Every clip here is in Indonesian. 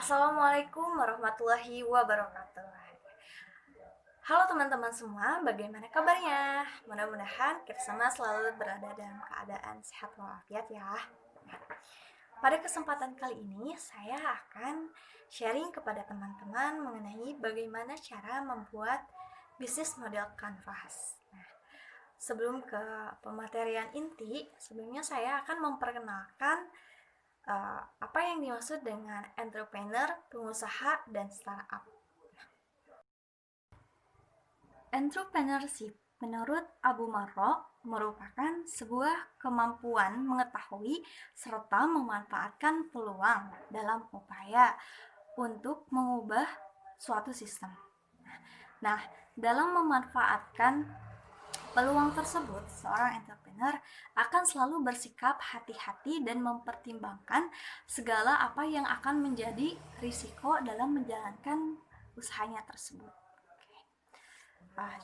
Assalamualaikum warahmatullahi wabarakatuh. Halo teman-teman semua, bagaimana kabarnya? Mudah-mudahan kita semua selalu berada dalam keadaan sehat walafiat ya. Pada kesempatan kali ini, saya akan sharing kepada teman-teman mengenai bagaimana cara membuat bisnis model kanvas. Sebelum ke pematerian inti, sebelumnya saya akan memperkenalkan apa yang dimaksud dengan entrepreneur, pengusaha, dan startup. Entrepreneurship menurut Abu Marro merupakan sebuah kemampuan mengetahui serta memanfaatkan peluang dalam upaya untuk mengubah suatu sistem. Nah, dalam memanfaatkan peluang tersebut, seorang entrepreneur akan selalu bersikap hati-hati dan mempertimbangkan segala apa yang akan menjadi risiko dalam menjalankan usahanya tersebut.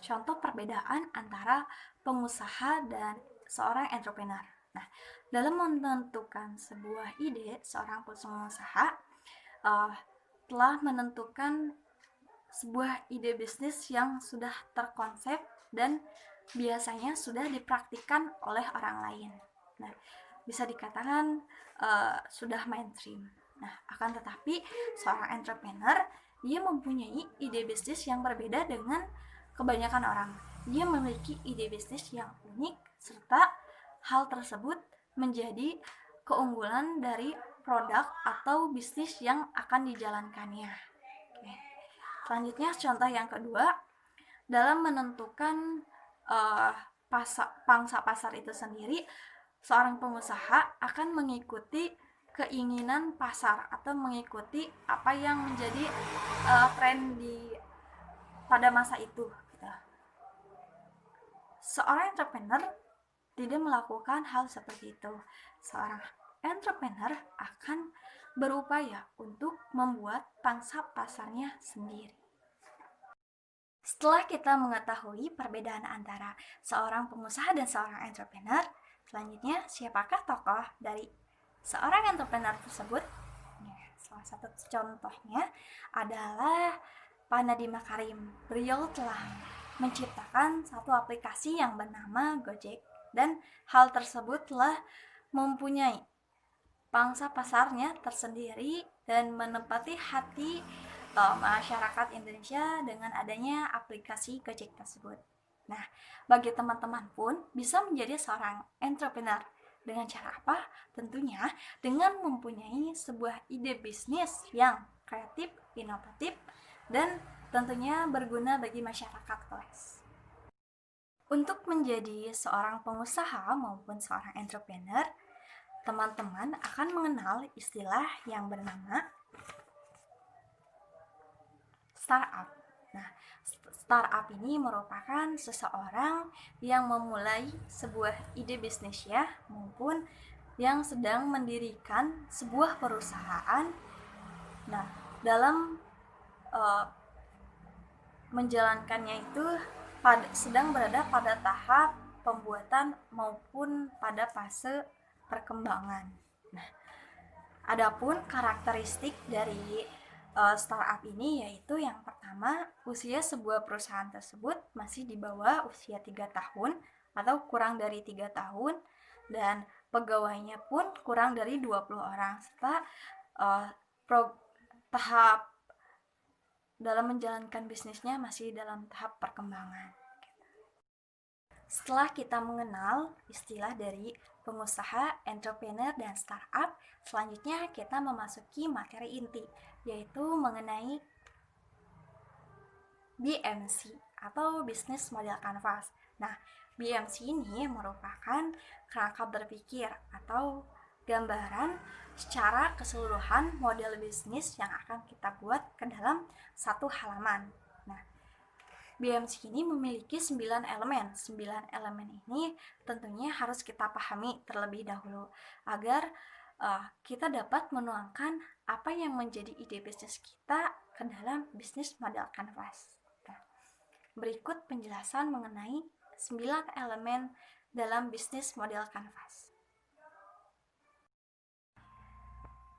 Contoh perbedaan antara pengusaha dan seorang entrepreneur. Nah, dalam menentukan sebuah ide, seorang pengusaha telah menentukan sebuah ide bisnis yang sudah terkonsep dan biasanya sudah dipraktikkan oleh orang lain. Nah, bisa dikatakan sudah mainstream. Nah, akan tetapi seorang entrepreneur dia mempunyai ide bisnis yang berbeda dengan kebanyakan orang. Dia memiliki ide bisnis yang unik serta hal tersebut menjadi keunggulan dari produk atau bisnis yang akan dijalankannya. Oke. Selanjutnya contoh yang kedua, dalam menentukan pangsa pasar itu sendiri, seorang pengusaha akan mengikuti keinginan pasar atau mengikuti apa yang menjadi tren pada masa itu. Seorang entrepreneur tidak melakukan hal seperti itu. Seorang entrepreneur akan berupaya untuk membuat pangsa pasarnya sendiri. Setelah kita mengetahui perbedaan antara seorang pengusaha dan seorang entrepreneur, selanjutnya siapakah tokoh dari seorang entrepreneur tersebut? Salah satu contohnya adalah Pak Nadiem Makarim. Beliau telah menciptakan satu aplikasi yang bernama Gojek, dan hal tersebut telah mempunyai pangsa pasarnya tersendiri dan menempati hati masyarakat Indonesia dengan adanya aplikasi Gojek tersebut. Nah, bagi teman-teman pun bisa menjadi seorang entrepreneur. Dengan cara apa? Tentunya dengan mempunyai sebuah ide bisnis yang kreatif, inovatif, dan tentunya berguna bagi masyarakat luas. Untuk menjadi seorang pengusaha maupun seorang entrepreneur, teman-teman akan mengenal istilah yang bernama startup. Nah, startup ini merupakan seseorang yang memulai sebuah ide bisnisnya maupun yang sedang mendirikan sebuah perusahaan. Nah, dalam menjalankannya itu sedang berada pada tahap pembuatan maupun pada fase perkembangan. Nah, adapun karakteristik dari startup ini yaitu yang pertama, usia sebuah perusahaan tersebut masih di bawah usia 3 tahun atau kurang dari 3 tahun, dan pegawainya pun kurang dari 20 orang, serta tahap dalam menjalankan bisnisnya masih dalam tahap perkembangan. Setelah kita mengenal istilah dari pengusaha, entrepreneur, dan startup, selanjutnya kita memasuki materi inti, yaitu mengenai BMC atau Business Model Canvas. Nah, BMC ini merupakan kerangka berpikir atau gambaran secara keseluruhan model bisnis yang akan kita buat ke dalam satu halaman. Nah, BMC ini memiliki 9 elemen. 9 elemen ini tentunya harus kita pahami terlebih dahulu agar kita dapat menuangkan apa yang menjadi ide bisnis kita ke dalam bisnis model canvas. Nah, berikut penjelasan mengenai 9 elemen dalam bisnis model canvas.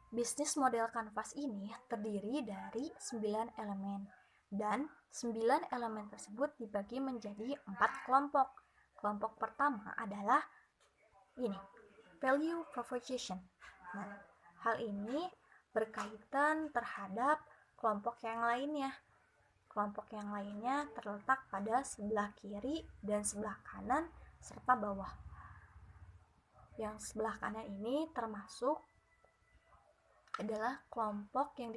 Bisnis model kanvas ini terdiri dari 9 elemen, dan 9 elemen tersebut dibagi menjadi 4 kelompok. Kelompok pertama adalah ini, value proposition. Nah, hal ini berkaitan terhadap kelompok yang lainnya. Kelompok yang lainnya terletak pada sebelah kiri dan sebelah kanan serta bawah. Yang sebelah kanan ini termasuk adalah kelompok yang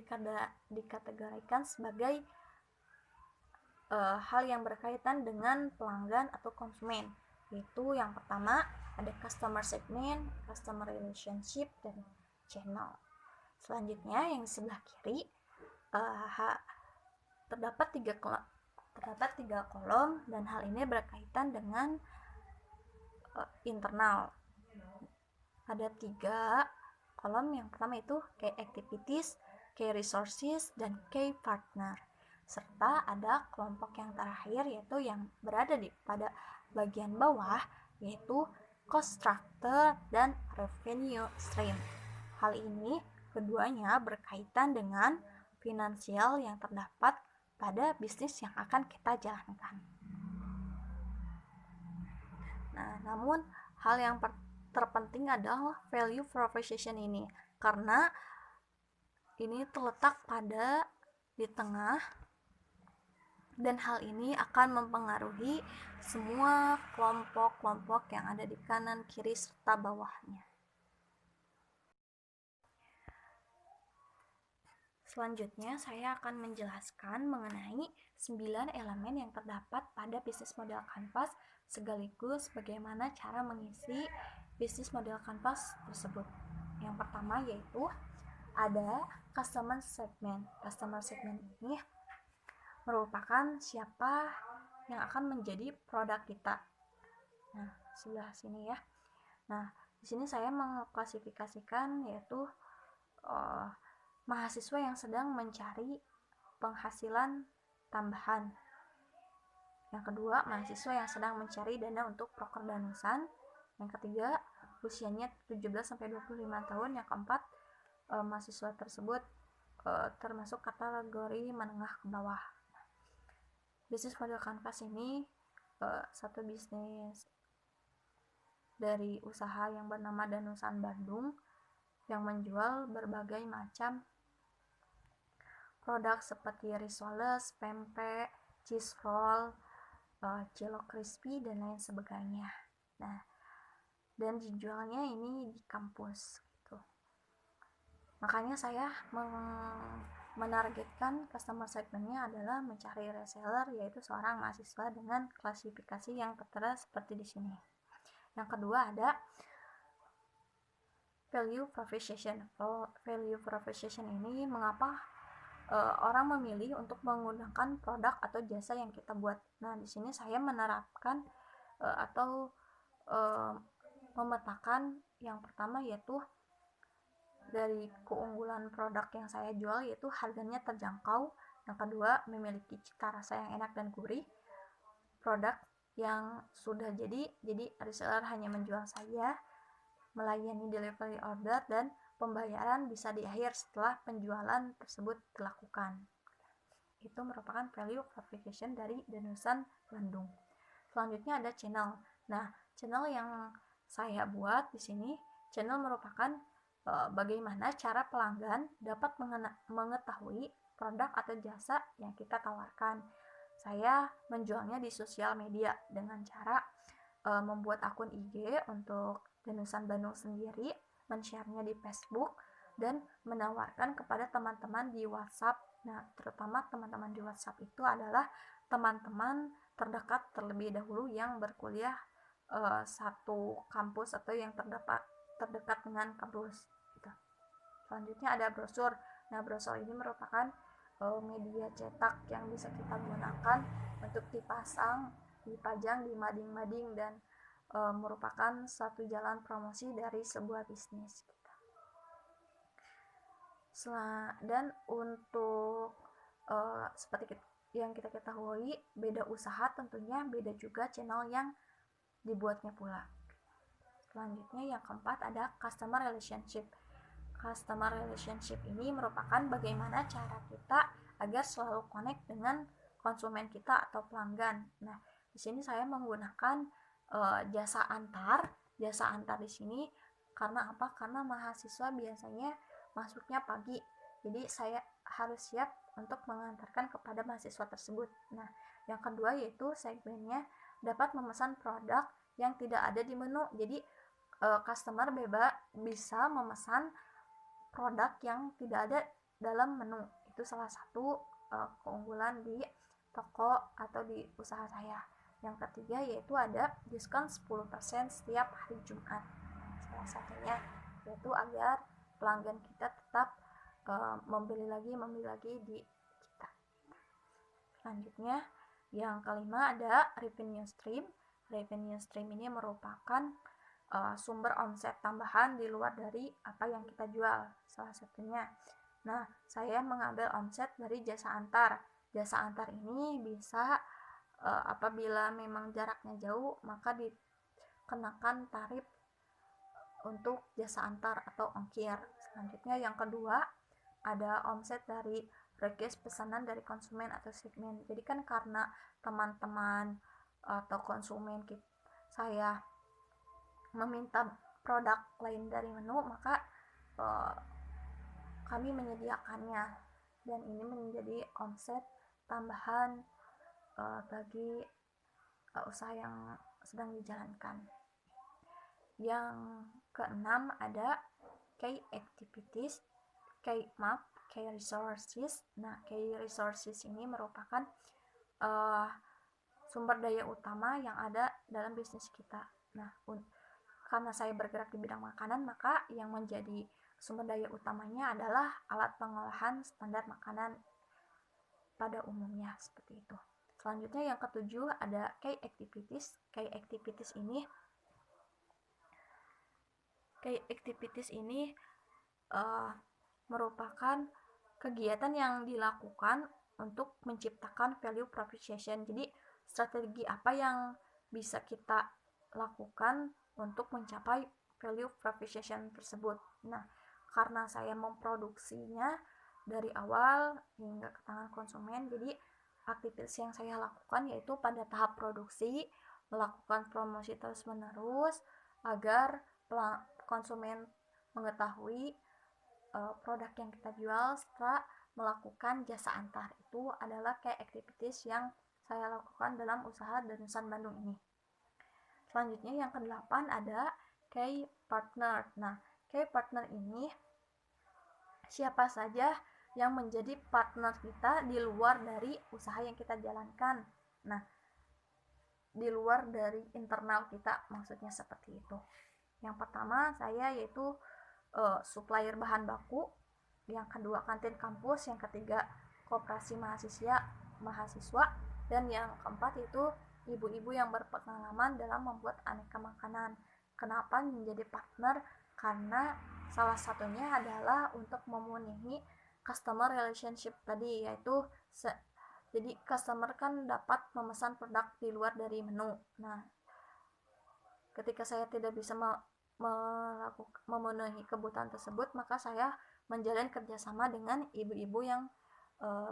dikategorikan sebagai hal yang berkaitan dengan pelanggan atau konsumen. Yaitu yang pertama ada customer segment, customer relationship, dan channel. Selanjutnya yang sebelah kiri terdapat tiga kolom, dan hal ini berkaitan dengan internal. Ada 3 kolom. Yang pertama itu key activities, key resources, dan key partner. Serta ada kelompok yang terakhir yaitu yang berada pada bagian bawah, yaitu cost structure dan revenue stream. Hal ini keduanya berkaitan dengan finansial yang terdapat pada bisnis yang akan kita jalankan. Nah, namun hal yang terpenting adalah value proposition ini, karena ini terletak pada di tengah, dan hal ini akan mempengaruhi semua kelompok-kelompok yang ada di kanan, kiri, serta bawahnya. Selanjutnya, saya akan menjelaskan mengenai 9 elemen yang terdapat pada bisnis model kanvas, sekaligus bagaimana cara mengisi bisnis model kanvas tersebut. Yang pertama yaitu ada customer segment. Customer segment ini merupakan siapa yang akan menjadi produk kita. Nah, sebelah sini ya. Nah, di sini saya mengklasifikasikan yaitu mahasiswa yang sedang mencari penghasilan tambahan. Yang kedua, mahasiswa yang sedang mencari dana untuk proker danusan. Yang ketiga, usianya 17-25 tahun. Yang keempat, mahasiswa tersebut termasuk kategori menengah ke bawah. Bisnis model kanvas ini satu bisnis dari usaha yang bernama Danusan Bandung yang menjual berbagai macam produk seperti risoles, pempek, cheese roll, cilok crispy, dan lain sebagainya. Nah, dan dijualnya ini di kampus gitu. Makanya saya menargetkan customer segmentnya adalah mencari reseller, yaitu seorang mahasiswa dengan klasifikasi yang tertera seperti di sini. Yang kedua ada value proposition. Value proposition ini mengapa orang memilih untuk menggunakan produk atau jasa yang kita buat. Nah, di sini saya menerapkan atau memetakan yang pertama yaitu dari keunggulan produk yang saya jual, yaitu harganya terjangkau. Yang kedua, memiliki cita rasa yang enak dan gurih. Produk yang sudah jadi reseller hanya menjual saja, melayani delivery order, dan pembayaran bisa di akhir setelah penjualan tersebut dilakukan. Itu merupakan value proposition dari Danusan Bandung. Selanjutnya ada channel. Nah, channel yang saya buat di sini, channel merupakan bagaimana cara pelanggan dapat mengetahui produk atau jasa yang kita tawarkan. Saya menjualnya di sosial media dengan cara membuat akun IG untuk Danusan Bandung sendiri, men-share-nya di Facebook, dan menawarkan kepada teman-teman di WhatsApp. Nah, terutama teman-teman di WhatsApp itu adalah teman-teman terdekat terlebih dahulu yang berkuliah satu kampus atau yang terdekat dengan kampus gitu. Selanjutnya ada brosur. Nah, brosur ini merupakan media cetak yang bisa kita gunakan untuk dipajang di mading-mading, dan merupakan satu jalan promosi dari sebuah bisnis. Dan untuk seperti yang kita ketahui, beda usaha tentunya beda juga channel yang dibuatnya pula. Selanjutnya yang keempat ada customer relationship. customer relationship ini merupakan bagaimana cara kita agar selalu connect dengan konsumen kita atau pelanggan. Nah, di sini saya menggunakan jasa antar. Jasa antar di sini karena apa? Karena mahasiswa biasanya masuknya pagi. Jadi saya harus siap untuk mengantarkan kepada mahasiswa tersebut. Nah, yang kedua yaitu segmennya dapat memesan produk yang tidak ada di menu. Jadi customer bebas bisa memesan produk yang tidak ada dalam menu. Itu salah satu keunggulan di toko atau di usaha saya. Yang ketiga yaitu ada diskon 10% setiap hari Jumat. Salah satunya yaitu agar pelanggan kita tetap membeli lagi di kita. Selanjutnya yang kelima ada revenue stream. Revenue stream ini merupakan sumber omset tambahan di luar dari apa yang kita jual, salah satunya. Nah, saya mengambil omset dari jasa antar. Jasa antar ini bisa apabila memang jaraknya jauh, maka dikenakan tarif untuk jasa antar atau ongkir. Selanjutnya yang kedua, ada omset dari request pesanan dari konsumen atau segmen. Jadi kan karena teman-teman atau konsumen saya meminta produk lain dari menu, maka kami menyediakannya, dan ini menjadi omset tambahan bagi usaha yang sedang dijalankan. Yang keenam ada key activities, key resources. Nah, key resources ini merupakan sumber daya utama yang ada dalam bisnis kita. Nah, karena saya bergerak di bidang makanan, maka yang menjadi sumber daya utamanya adalah alat pengolahan standar makanan pada umumnya, seperti itu. Selanjutnya yang ketujuh ada key activities. Key activities ini merupakan kegiatan yang dilakukan untuk menciptakan value proposition. Jadi strategi apa yang bisa kita lakukan untuk mencapai value proposition tersebut. Nah, karena saya memproduksinya dari awal hingga ke tangan konsumen, jadi aktivitas yang saya lakukan yaitu pada tahap produksi melakukan promosi terus-menerus agar konsumen mengetahui produk yang kita jual setelah melakukan jasa antar. Itu adalah kayak activities yang saya lakukan dalam usaha Danusan Bandung ini. Selanjutnya yang ke-8 ada key partner. Nah, key partner ini siapa saja yang menjadi partner kita di luar dari usaha yang kita jalankan. Nah, di luar dari internal kita, maksudnya seperti itu. Yang pertama saya yaitu supplier bahan baku, yang kedua kantin kampus, yang ketiga koperasi mahasiswa, dan yang keempat itu ibu-ibu yang berpengalaman dalam membuat aneka makanan. Kenapa menjadi partner? Karena salah satunya adalah untuk memenuhi customer relationship tadi, yaitu jadi customer kan dapat memesan produk di luar dari menu. Nah, ketika saya tidak bisa memenuhi kebutuhan tersebut, maka saya menjalin kerjasama dengan ibu-ibu yang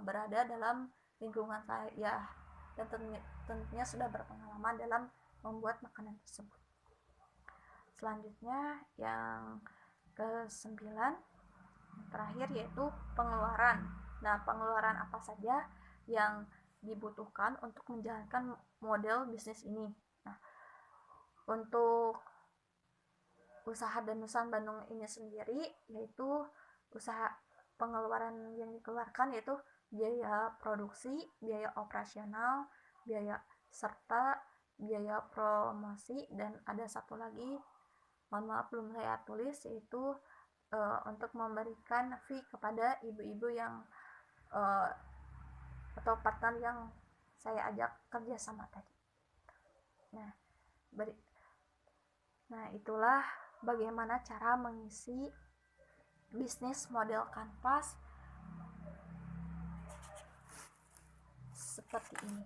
berada dalam lingkungan saya dan tentunya sudah berpengalaman dalam membuat makanan tersebut. Selanjutnya yang ke-9 terakhir yaitu pengeluaran. Nah, pengeluaran apa saja yang dibutuhkan untuk menjalankan model bisnis ini? Nah, untuk usaha Danusan Bandung ini sendiri, yaitu usaha pengeluaran yang dikeluarkan yaitu biaya produksi, biaya operasional, biaya serta biaya promosi, dan ada satu lagi, mohon maaf belum saya tulis, yaitu untuk memberikan fee kepada ibu-ibu yang atau partner yang saya ajak kerjasama tadi. Nah, itulah bagaimana cara mengisi bisnis model kanvas seperti ini.